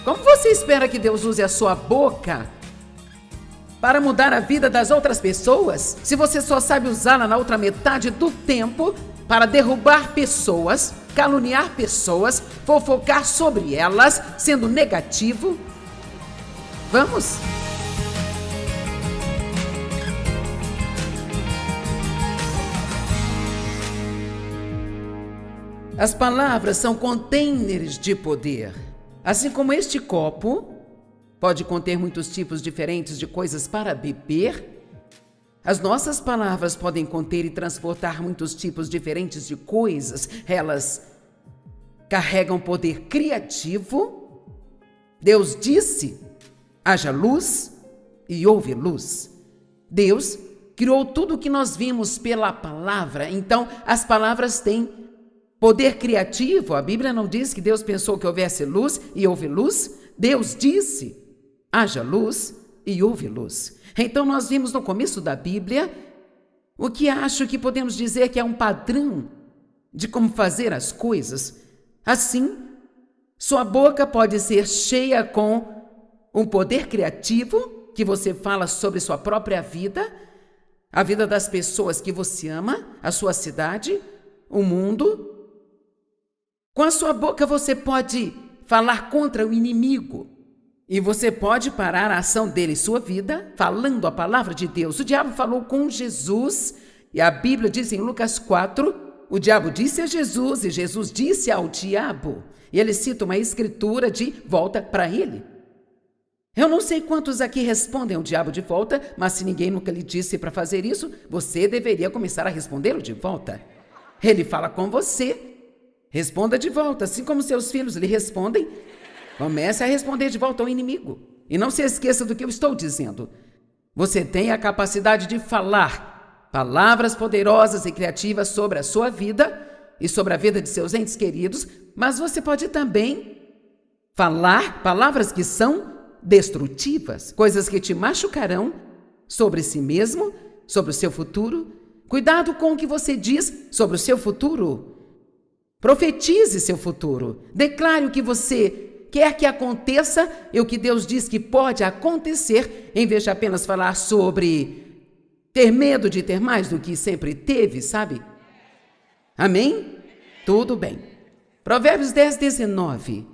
Como você espera que Deus use a sua boca para mudar a vida das outras pessoas, se você só sabe usá-la na outra metade do tempo para derrubar pessoas, caluniar pessoas, fofocar sobre elas, sendo negativo? Vamos? As palavras são containers de poder. Assim como este copo pode conter muitos tipos diferentes de coisas para beber, as nossas palavras podem conter e transportar muitos tipos diferentes de coisas. Elas carregam poder criativo. Deus disse: haja luz e houve luz. Deus criou tudo o que nós vimos pela palavra. Então, as palavras têm poder criativo. A Bíblia não diz que Deus pensou que houvesse luz e houve luz. Deus disse: haja luz e houve luz. Então nós vimos no começo da Bíblia o que acho que podemos dizer que é um padrão de como fazer as coisas. Assim, sua boca pode ser cheia com um poder criativo, que você fala sobre sua própria vida, a vida das pessoas que você ama, a sua cidade, o mundo. Com a sua boca você pode falar contra o inimigo e você pode parar a ação dele em sua vida falando a palavra de Deus. O diabo falou com Jesus e a Bíblia diz em Lucas 4, o diabo disse a Jesus e Jesus disse ao diabo. E ele cita uma escritura de volta para ele. Eu não sei quantos aqui respondem ao diabo de volta, mas se ninguém nunca lhe disse para fazer isso, você deveria começar a respondê-lo de volta. Ele fala com você. Responda de volta, assim como seus filhos lhe respondem. Comece a responder de volta ao inimigo. E não se esqueça do que eu estou dizendo. Você tem a capacidade de falar palavras poderosas e criativas sobre a sua vida e sobre a vida de seus entes queridos, mas você pode também falar palavras que são destrutivas, coisas que te machucarão sobre si mesmo, sobre o seu futuro. Cuidado com o que você diz sobre o seu futuro. Profetize seu futuro. Declare o que você quer que aconteça e o que Deus diz que pode acontecer, em vez de apenas falar sobre ter medo de ter mais do que sempre teve, sabe? Amém? Tudo bem. Provérbios 10, 19.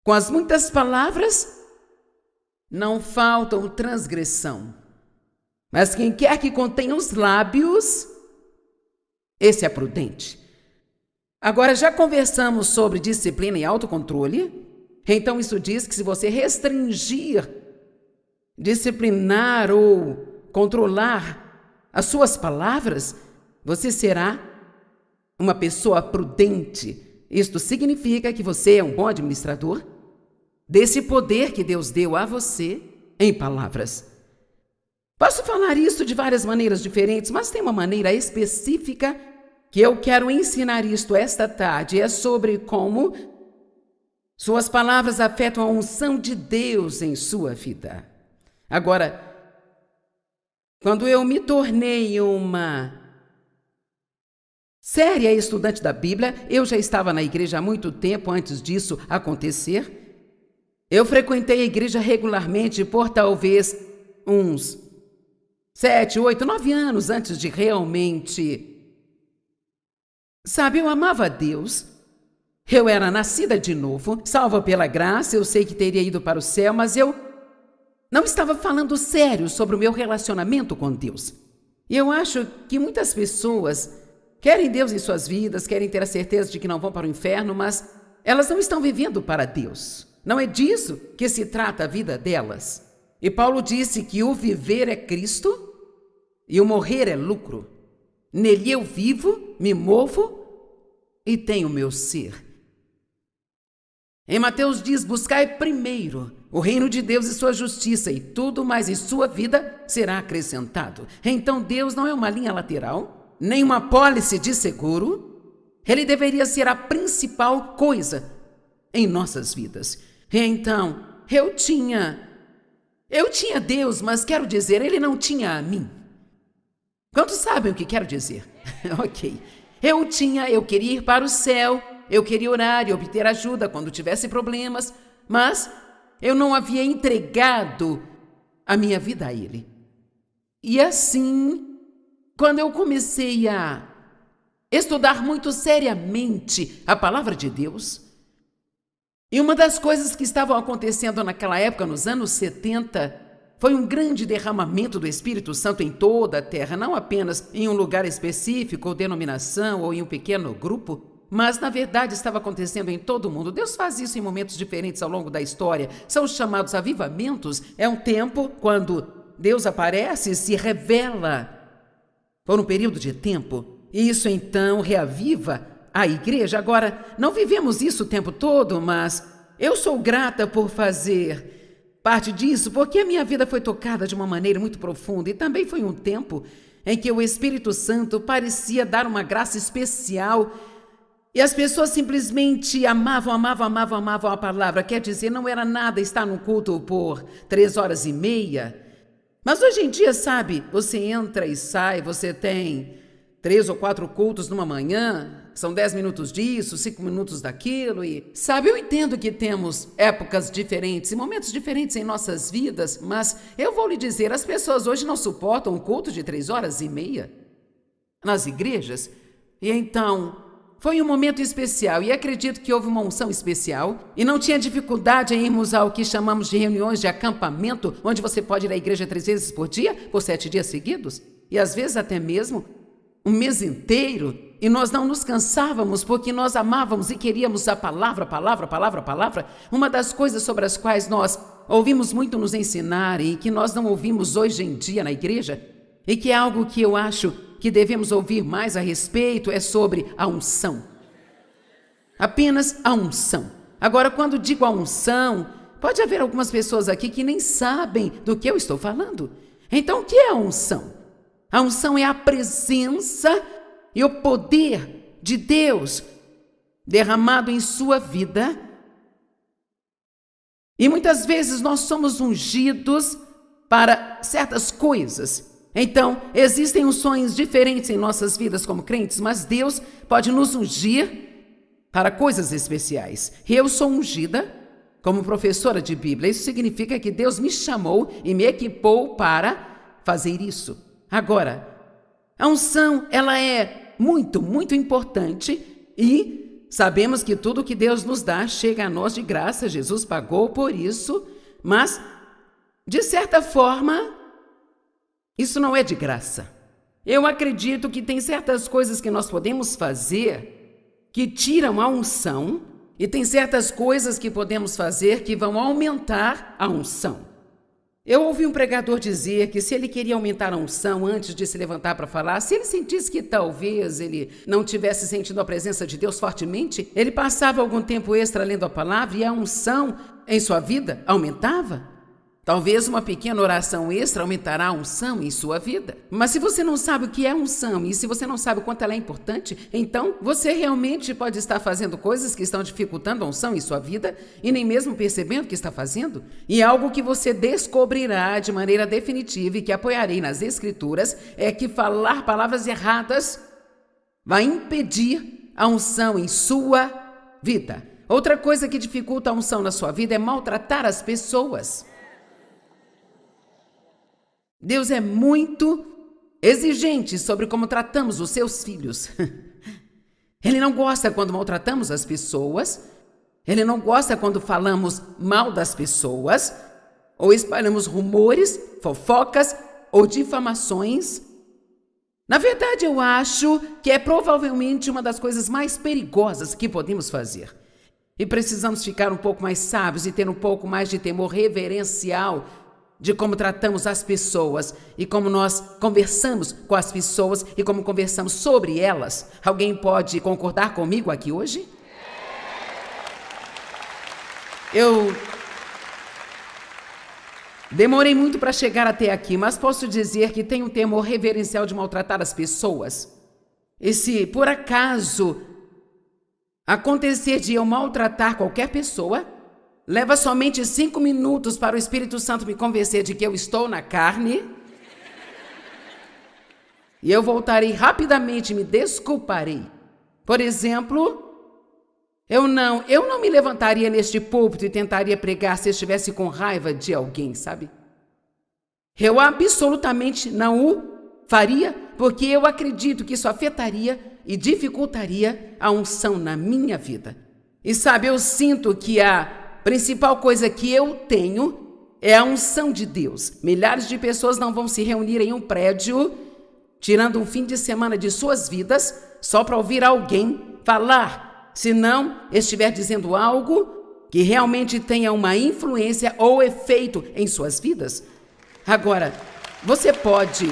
Com as muitas palavras não faltam transgressão, mas quem quer que contenha os lábios, esse é prudente. Agora, já conversamos sobre disciplina e autocontrole. Então, isso diz que se você restringir, disciplinar ou controlar as suas palavras, você será uma pessoa prudente. Isto significa que você é um bom administrador desse poder que Deus deu a você em palavras. Posso falar isso de várias maneiras diferentes, mas tem uma maneira específica que eu quero ensinar isto esta tarde. É sobre como suas palavras afetam a unção de Deus em sua vida. Agora, quando eu me tornei uma séria estudante da Bíblia, eu já estava na igreja há muito tempo antes disso acontecer. Eu frequentei a igreja regularmente por talvez uns 7, 8, 9 anos antes de realmente... Sabe, eu amava a Deus. Eu era nascida de novo, salva pela graça. Eu sei que teria ido para o céu, mas eu não estava falando sério sobre o meu relacionamento com Deus. E eu acho que muitas pessoas querem Deus em suas vidas, querem ter a certeza de que não vão para o inferno, mas elas não estão vivendo para Deus. Não é disso que se trata a vida delas. E Paulo disse que o viver é Cristo e o morrer é lucro. Nele eu vivo, me movo e tenho meu ser. Em Mateus diz: buscai primeiro o reino de Deus e sua justiça, e tudo mais em sua vida será acrescentado. Então Deus não é uma linha lateral, nem uma apólice de seguro. Ele deveria ser a principal coisa em nossas vidas. Então, eu tinha Deus, mas quero dizer, ele não tinha a mim. Quantos sabem o que quero dizer? Ok. Eu queria ir para o céu, eu queria orar e obter ajuda quando tivesse problemas, mas eu não havia entregado a minha vida a Ele. E assim, quando eu comecei a estudar muito seriamente a palavra de Deus, e uma das coisas que estavam acontecendo naquela época, nos anos 70, foi um grande derramamento do Espírito Santo em toda a terra, não apenas em um lugar específico, ou denominação, ou em um pequeno grupo, mas na verdade estava acontecendo em todo o mundo. Deus faz isso em momentos diferentes ao longo da história. São os chamados avivamentos. É um tempo quando Deus aparece e se revela por um período de tempo. E isso então reaviva a igreja. Agora, não vivemos isso o tempo todo, mas eu sou grata por fazer parte disso, porque a minha vida foi tocada de uma maneira muito profunda. E também foi um tempo em que o Espírito Santo parecia dar uma graça especial e as pessoas simplesmente amavam a palavra. Quer dizer, não era nada estar no culto por 3h30. Mas hoje em dia, sabe, você entra e sai, você tem 3 ou 4 cultos numa manhã, são 10 minutos disso, 5 minutos daquilo e... Sabe, eu entendo que temos épocas diferentes e momentos diferentes em nossas vidas, mas eu vou lhe dizer, as pessoas hoje não suportam um culto de 3h30 nas igrejas. E então, foi um momento especial e acredito que houve uma unção especial e não tinha dificuldade em irmos ao que chamamos de reuniões de acampamento, onde você pode ir à igreja 3 vezes por dia, por 7 dias seguidos, e às vezes até mesmo um mês inteiro, e nós não nos cansávamos porque nós amávamos e queríamos a palavra. Uma das coisas sobre as quais nós ouvimos muito nos ensinar e que nós não ouvimos hoje em dia na igreja, e que é algo que eu acho que devemos ouvir mais a respeito, é sobre a unção. Apenas a unção. Agora, quando digo a unção, pode haver algumas pessoas aqui que nem sabem do que eu estou falando. Então, o que é a unção? A unção é a presença e o poder de Deus derramado em sua vida. E muitas vezes nós somos ungidos para certas coisas. Então, existem unções diferentes em nossas vidas como crentes, mas Deus pode nos ungir para coisas especiais. Eu sou ungida como professora de Bíblia. Isso significa que Deus me chamou e me equipou para fazer isso. Agora, a unção, ela é muito, muito importante e sabemos que tudo que Deus nos dá chega a nós de graça. Jesus pagou por isso, mas, de certa forma, isso não é de graça. Eu acredito que tem certas coisas que nós podemos fazer que tiram a unção e tem certas coisas que podemos fazer que vão aumentar a unção. Eu ouvi um pregador dizer que se ele queria aumentar a unção antes de se levantar para falar, se ele sentisse que talvez ele não tivesse sentido a presença de Deus fortemente, ele passava algum tempo extra lendo a palavra e a unção em sua vida aumentava. Talvez uma pequena oração extra aumentará a unção em sua vida. Mas se você não sabe o que é unção e se você não sabe o quanto ela é importante, então você realmente pode estar fazendo coisas que estão dificultando a unção em sua vida e nem mesmo percebendo que está fazendo. E algo que você descobrirá de maneira definitiva e que apoiarei nas Escrituras é que falar palavras erradas vai impedir a unção em sua vida. Outra coisa que dificulta a unção na sua vida é maltratar as pessoas. Deus é muito exigente sobre como tratamos os seus filhos. Ele não gosta quando maltratamos as pessoas. Ele não gosta quando falamos mal das pessoas, ou espalhamos rumores, fofocas ou difamações. Na verdade, eu acho que é provavelmente uma das coisas mais perigosas que podemos fazer. E precisamos ficar um pouco mais sábios e ter um pouco mais de temor reverencial de como tratamos as pessoas e como nós conversamos com as pessoas e como conversamos sobre elas. Alguém pode concordar comigo aqui hoje? Eu demorei muito para chegar até aqui, mas posso dizer que tenho um temor reverencial de maltratar as pessoas. E se por acaso acontecer de eu maltratar qualquer pessoa, leva somente 5 minutos para o Espírito Santo me convencer de que eu estou na carne. E eu voltarei rapidamente e me desculparei. Por exemplo, Eu não me levantaria neste púlpito e tentaria pregar se estivesse com raiva de alguém, sabe? Eu absolutamente não o faria, porque eu acredito que isso afetaria e dificultaria a unção na minha vida. E sabe, eu sinto que a principal coisa que eu tenho é a unção de Deus. Milhares de pessoas não vão se reunir em um prédio, tirando um fim de semana de suas vidas, só para ouvir alguém falar, se não estiver dizendo algo que realmente tenha uma influência ou efeito em suas vidas. Agora, você pode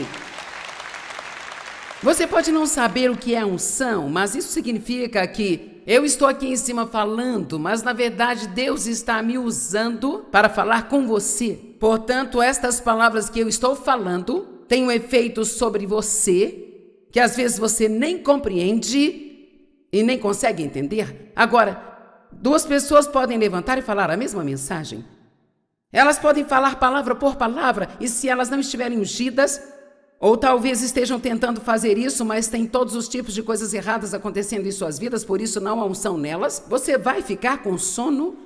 não saber o que é unção, mas isso significa que eu estou aqui em cima falando, mas na verdade Deus está me usando para falar com você. Portanto, estas palavras que eu estou falando têm um efeito sobre você que às vezes você nem compreende e nem consegue entender. Agora, duas pessoas podem levantar e falar a mesma mensagem. Elas podem falar palavra por palavra, e se elas não estiverem ungidas, ou talvez estejam tentando fazer isso, mas tem todos os tipos de coisas erradas acontecendo em suas vidas, por isso não há unção nelas, você vai ficar com sono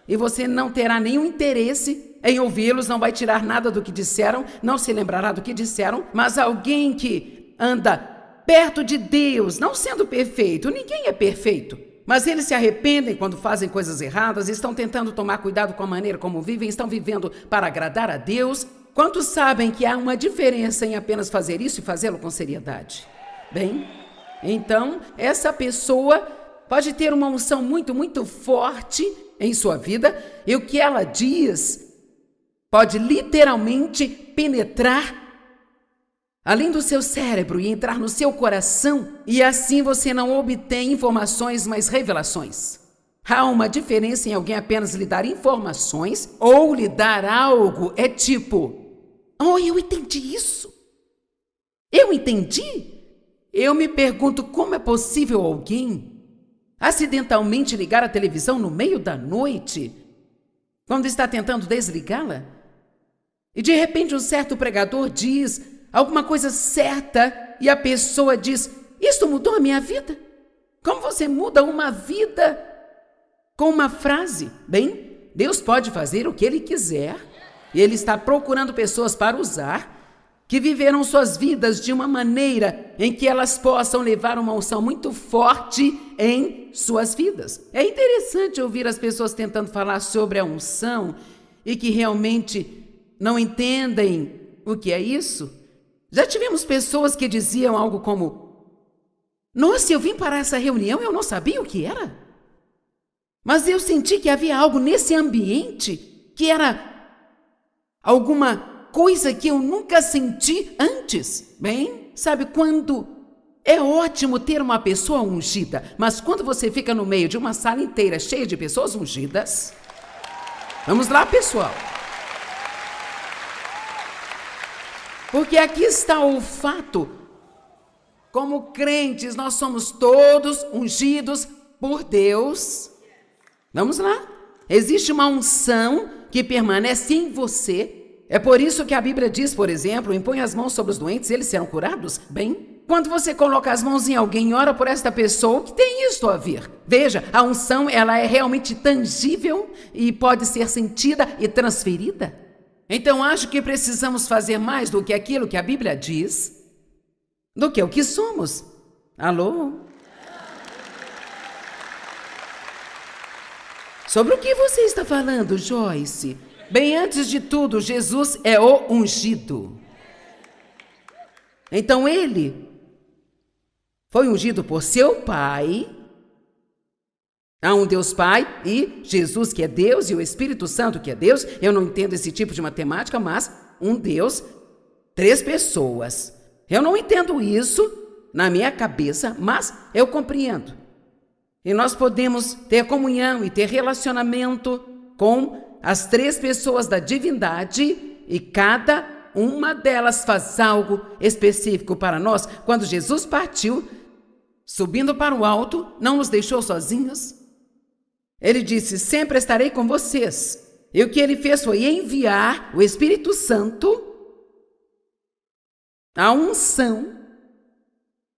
e você não terá nenhum interesse em ouvi-los, não vai tirar nada do que disseram, não se lembrará do que disseram, mas alguém que anda perto de Deus, não sendo perfeito, ninguém é perfeito, mas eles se arrependem quando fazem coisas erradas, estão tentando tomar cuidado com a maneira como vivem, estão vivendo para agradar a Deus. Quantos sabem que há uma diferença em apenas fazer isso e fazê-lo com seriedade? Bem, então, essa pessoa pode ter uma unção muito, muito forte em sua vida, e o que ela diz pode literalmente penetrar além do seu cérebro e entrar no seu coração, e assim você não obtém informações, mas revelações. Há uma diferença em alguém apenas lhe dar informações ou lhe dar algo. É tipo, oh, eu entendi isso. Eu entendi. Eu me pergunto como é possível alguém acidentalmente ligar a televisão no meio da noite, quando está tentando desligá-la, e de repente um certo pregador diz alguma coisa certa e a pessoa diz, isso mudou a minha vida? Como você muda uma vida com uma frase? Bem, Deus pode fazer o que Ele quiser e Ele está procurando pessoas para usar que viveram suas vidas de uma maneira em que elas possam levar uma unção muito forte em suas vidas. É interessante ouvir as pessoas tentando falar sobre a unção e que realmente não entendem o que é isso. Já tivemos pessoas que diziam algo como, nossa, eu vim para essa reunião e eu não sabia o que era. Mas eu senti que havia algo nesse ambiente que era alguma coisa que eu nunca senti antes. Bem, sabe quando é ótimo ter uma pessoa ungida, mas quando você fica no meio de uma sala inteira cheia de pessoas ungidas... Vamos lá, pessoal. Porque aqui está o fato. Como crentes, nós somos todos ungidos por Deus. Vamos lá. Existe uma unção que permanece em você. É por isso que a Bíblia diz, por exemplo, impõe as mãos sobre os doentes e eles serão curados. Bem, quando você coloca as mãos em alguém e ora por esta pessoa, o que tem isto a ver? Veja, a unção ela é realmente tangível e pode ser sentida e transferida. Então, acho que precisamos fazer mais do que aquilo que a Bíblia diz, do que o que somos. Alô? Sobre o que você está falando, Joyce? Bem, antes de tudo, Jesus é o ungido. Então, ele foi ungido por seu Pai. Há um Deus Pai e Jesus que é Deus e o Espírito Santo que é Deus. Eu não entendo esse tipo de matemática, mas um Deus, 3 pessoas. Eu não entendo isso na minha cabeça, mas eu compreendo. E nós podemos ter comunhão e ter relacionamento com as 3 pessoas da divindade e cada uma delas faz algo específico para nós. Quando Jesus partiu, subindo para o alto, não nos deixou sozinhos. Ele disse, sempre estarei com vocês. E o que ele fez foi enviar o Espírito Santo, a unção,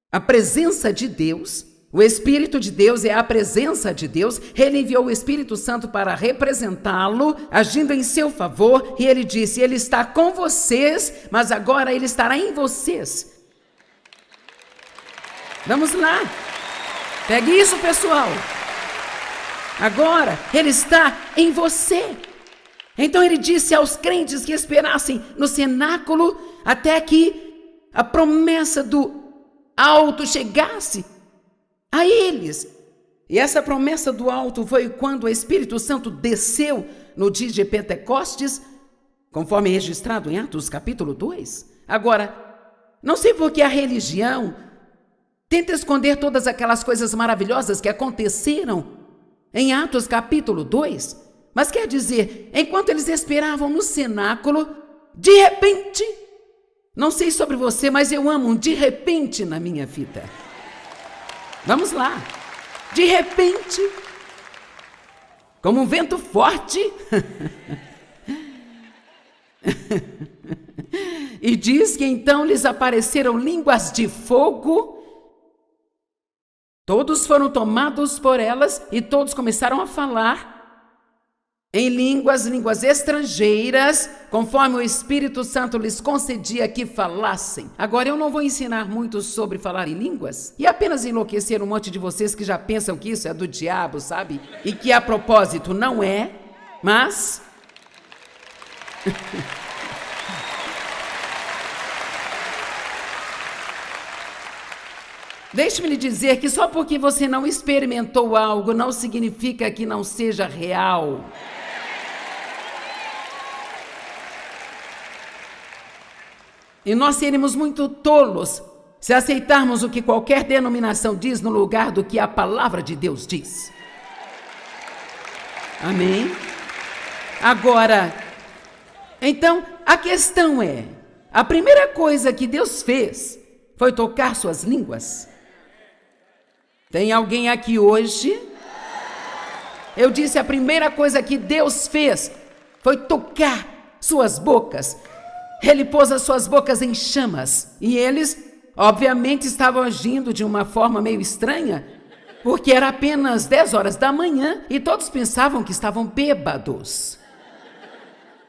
a presença de Deus, O Espírito de Deus é a presença de Deus. Ele enviou o Espírito Santo para representá-lo, agindo em seu favor. E ele disse, ele está com vocês, mas agora ele estará em vocês. Vamos lá. Pegue isso, pessoal. Agora ele está em você. Então ele disse aos crentes que esperassem no cenáculo até que a promessa do alto chegasse a eles. E essa promessa do alto foi quando o Espírito Santo desceu no dia de Pentecostes, conforme registrado em Atos capítulo 2. Agora, não sei por que a religião tenta esconder todas aquelas coisas maravilhosas que aconteceram em Atos capítulo 2, mas quer dizer, enquanto eles esperavam no cenáculo, de repente, não sei sobre você, mas eu amo um de repente na minha vida. Vamos lá. De repente, como um vento forte, e diz que então lhes apareceram línguas de fogo. Todos foram tomados por elas e todos começaram a falar em línguas estrangeiras, conforme o Espírito Santo lhes concedia que falassem. Agora, eu não vou ensinar muito sobre falar em línguas e apenas enlouquecer um monte de vocês que já pensam que isso é do diabo, sabe? E que a propósito não é, mas... Deixe-me lhe dizer que só porque você não experimentou algo não significa que não seja real. E nós seremos muito tolos se aceitarmos o que qualquer denominação diz no lugar do que a palavra de Deus diz. Amém? Agora, então, a questão é, a primeira coisa que Deus fez foi tocar suas línguas. Tem alguém aqui hoje? Eu disse, a primeira coisa que Deus fez foi tocar suas bocas. Ele pôs as suas bocas em chamas. E eles, obviamente, estavam agindo de uma forma meio estranha, porque era apenas 10 horas da manhã e todos pensavam que estavam bêbados.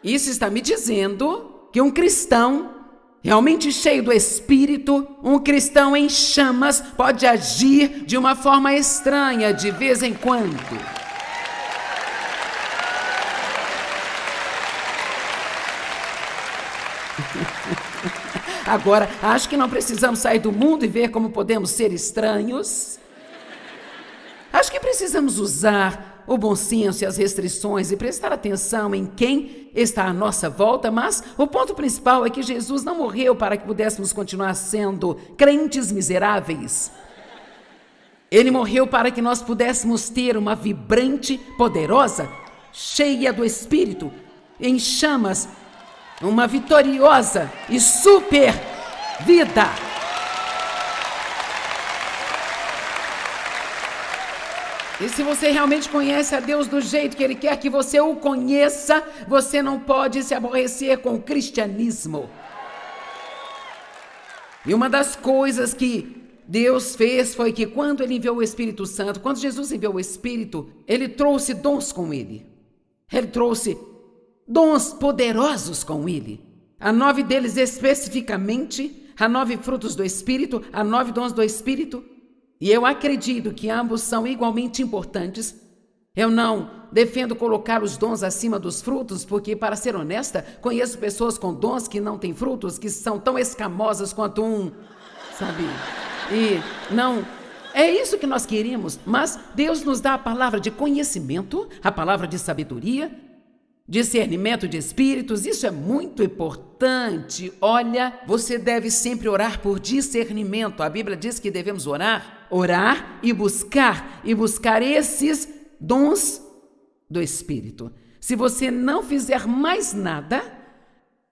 Isso está me dizendo que um cristão realmente cheio do Espírito, um cristão em chamas, pode agir de uma forma estranha de vez em quando. Agora, acho que não precisamos sair do mundo e ver como podemos ser estranhos. Acho que precisamos usar o bom senso e as restrições e prestar atenção em quem está à nossa volta, mas o ponto principal é que Jesus não morreu para que pudéssemos continuar sendo crentes miseráveis. Ele morreu para que nós pudéssemos ter uma vibrante, poderosa, cheia do Espírito, em chamas, uma vitoriosa e super vida. E se você realmente conhece a Deus do jeito que Ele quer que você o conheça, você não pode se aborrecer com o cristianismo. E uma das coisas que Deus fez foi que quando Ele enviou o Espírito Santo, quando Jesus enviou o Espírito, Ele trouxe dons com Ele. Ele trouxe dons poderosos com Ele. Há 9 deles especificamente, há 9 frutos do Espírito, há 9 dons do Espírito. E eu acredito que ambos são igualmente importantes. Eu não defendo colocar os dons acima dos frutos, porque, para ser honesta, conheço pessoas com dons que não têm frutos, que são tão escamosas quanto sabe? E não, é isso que nós queremos, mas Deus nos dá a palavra de conhecimento, a palavra de sabedoria, discernimento de espíritos, isso é muito importante. Olha, você deve sempre orar por discernimento. A Bíblia diz que devemos orar e buscar esses dons do Espírito. Se você não fizer mais nada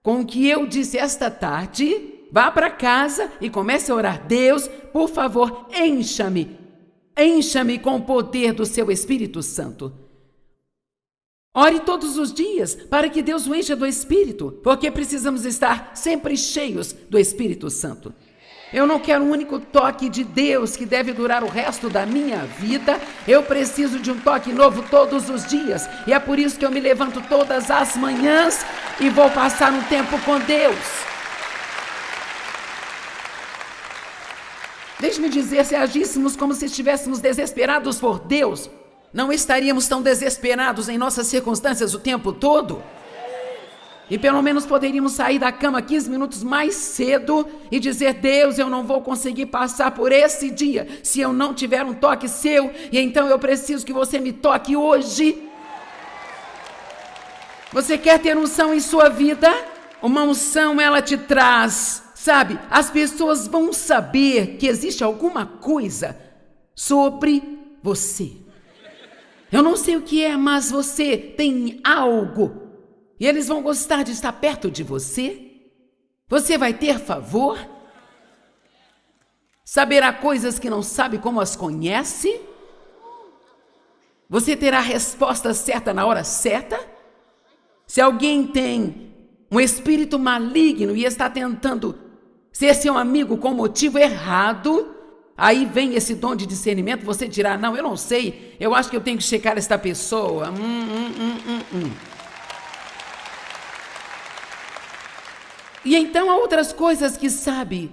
com o que eu disse esta tarde, vá para casa e comece a orar. Deus, por favor, encha-me com o poder do seu Espírito Santo. Ore todos os dias para que Deus o encha do Espírito, porque precisamos estar sempre cheios do Espírito Santo. Eu não quero um único toque de Deus que deve durar o resto da minha vida. Eu preciso de um toque novo todos os dias. E é por isso que eu me levanto todas as manhãs e vou passar um tempo com Deus. Deixe-me dizer, se agíssemos como se estivéssemos desesperados por Deus, não estaríamos tão desesperados em nossas circunstâncias o tempo todo? E pelo menos poderíamos sair da cama 15 minutos mais cedo e dizer: Deus, eu não vou conseguir passar por esse dia se eu não tiver um toque seu, e então eu preciso que você me toque hoje. Você quer ter unção em sua vida? Uma unção, ela te traz, sabe? As pessoas vão saber que existe alguma coisa sobre você. Eu não sei o que é, mas você tem algo. E eles vão gostar de estar perto de você. Você vai ter favor. Saberá coisas que não sabe como as conhece. Você terá a resposta certa na hora certa. Se alguém tem um espírito maligno e está tentando ser seu amigo com motivo errado, aí vem esse dom de discernimento. Você dirá: não, eu não sei, eu acho que eu tenho que checar esta pessoa. E então há outras coisas que sabe.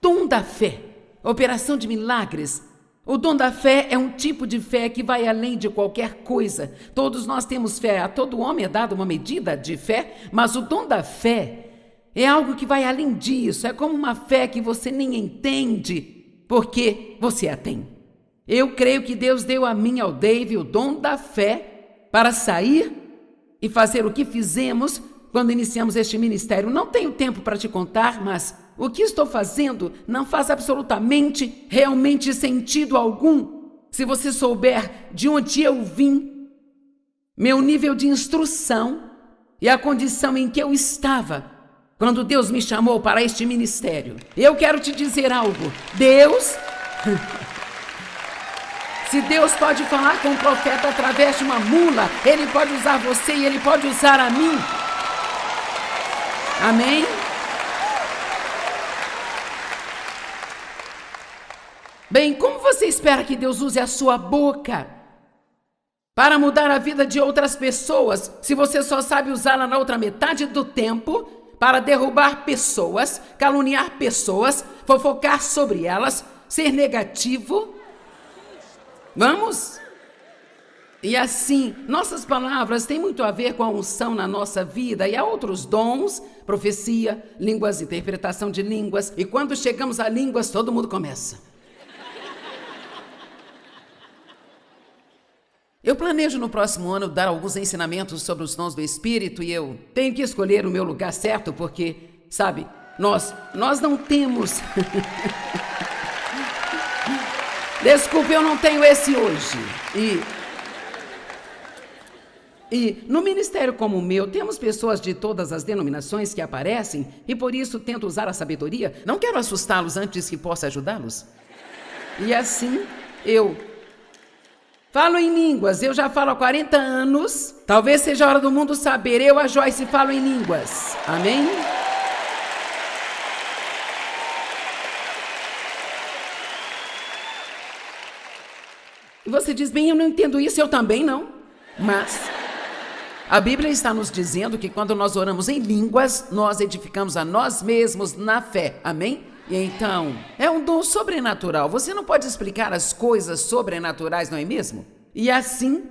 Dom da fé, operação de milagres. O dom da fé é um tipo de fé que vai além de qualquer coisa. Todos nós temos fé, a todo homem é dada uma medida de fé, mas o dom da fé é algo que vai além disso. É como uma fé que você nem entende, porque você a tem. Eu creio que Deus deu a mim, ao Dave, o dom da fé para sair e fazer o que fizemos quando iniciamos este ministério. Não tenho tempo para te contar, mas o que estou fazendo não faz absolutamente, realmente sentido algum. Se você souber de onde eu vim, meu nível de instrução e a condição em que eu estava quando Deus me chamou para este ministério. Eu quero te dizer algo. Deus... Se Deus pode falar com um profeta através de uma mula, Ele pode usar você e Ele pode usar a mim. Amém? Bem, como você espera que Deus use a sua boca para mudar a vida de outras pessoas, se você só sabe usá-la na outra metade do tempo para derrubar pessoas, caluniar pessoas, fofocar sobre elas, ser negativo? Vamos? E assim, nossas palavras têm muito a ver com a unção na nossa vida, e há outros dons, profecia, línguas, interpretação de línguas, e quando chegamos a línguas, todo mundo começa. Eu planejo no próximo ano dar alguns ensinamentos sobre os dons do Espírito, e eu tenho que escolher o meu lugar certo, porque, sabe, nós não temos... Desculpe, eu não tenho esse hoje. E no ministério como o meu, temos pessoas de todas as denominações que aparecem e por isso tento usar a sabedoria. Não quero assustá-los antes que possa ajudá-los. E assim, eu falo em línguas. Eu já falo há 40 anos. Talvez seja a hora do mundo saber. Eu, a Joyce, falo em línguas. Amém? E você diz: bem, eu não entendo isso. Eu também não. Mas... a Bíblia está nos dizendo que quando nós oramos em línguas, nós edificamos a nós mesmos na fé. Amém? E então, é um dom sobrenatural. Você não pode explicar as coisas sobrenaturais, não é mesmo? E assim,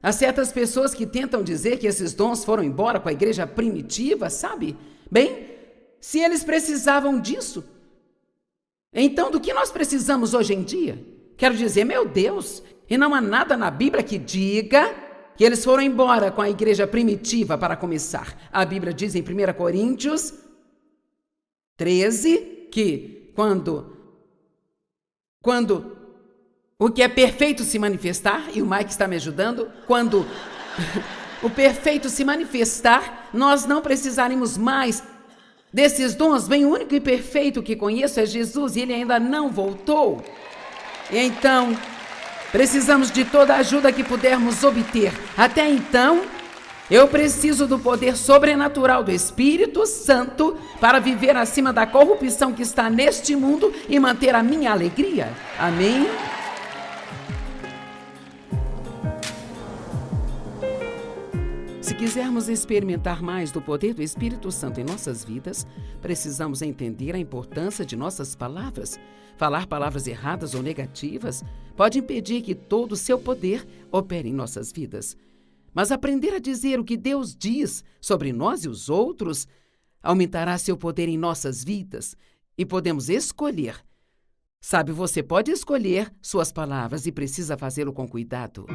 há certas pessoas que tentam dizer que esses dons foram embora com a igreja primitiva, sabe? Bem, se eles precisavam disso, então do que nós precisamos hoje em dia? Quero dizer, meu Deus, e não há nada na Bíblia que diga que eles foram embora com a igreja primitiva para começar. A Bíblia diz em 1 Coríntios 13 que quando o que é perfeito se manifestar, e o Mike está me ajudando, quando o perfeito se manifestar, nós não precisaremos mais desses dons. Bem, o único e perfeito que conheço é Jesus e ele ainda não voltou. E então... precisamos de toda a ajuda que pudermos obter. Até então, Eu preciso do poder sobrenatural do Espírito Santo para viver acima da corrupção que está neste mundo e manter a minha alegria. Amém? Se quisermos experimentar mais do poder do Espírito Santo em nossas vidas, precisamos entender a importância de nossas palavras. Falar palavras erradas ou negativas pode impedir que todo o seu poder opere em nossas vidas. Mas aprender a dizer o que Deus diz sobre nós e os outros aumentará seu poder em nossas vidas e podemos escolher. Sabe, você pode escolher suas palavras e precisa fazê-lo com cuidado.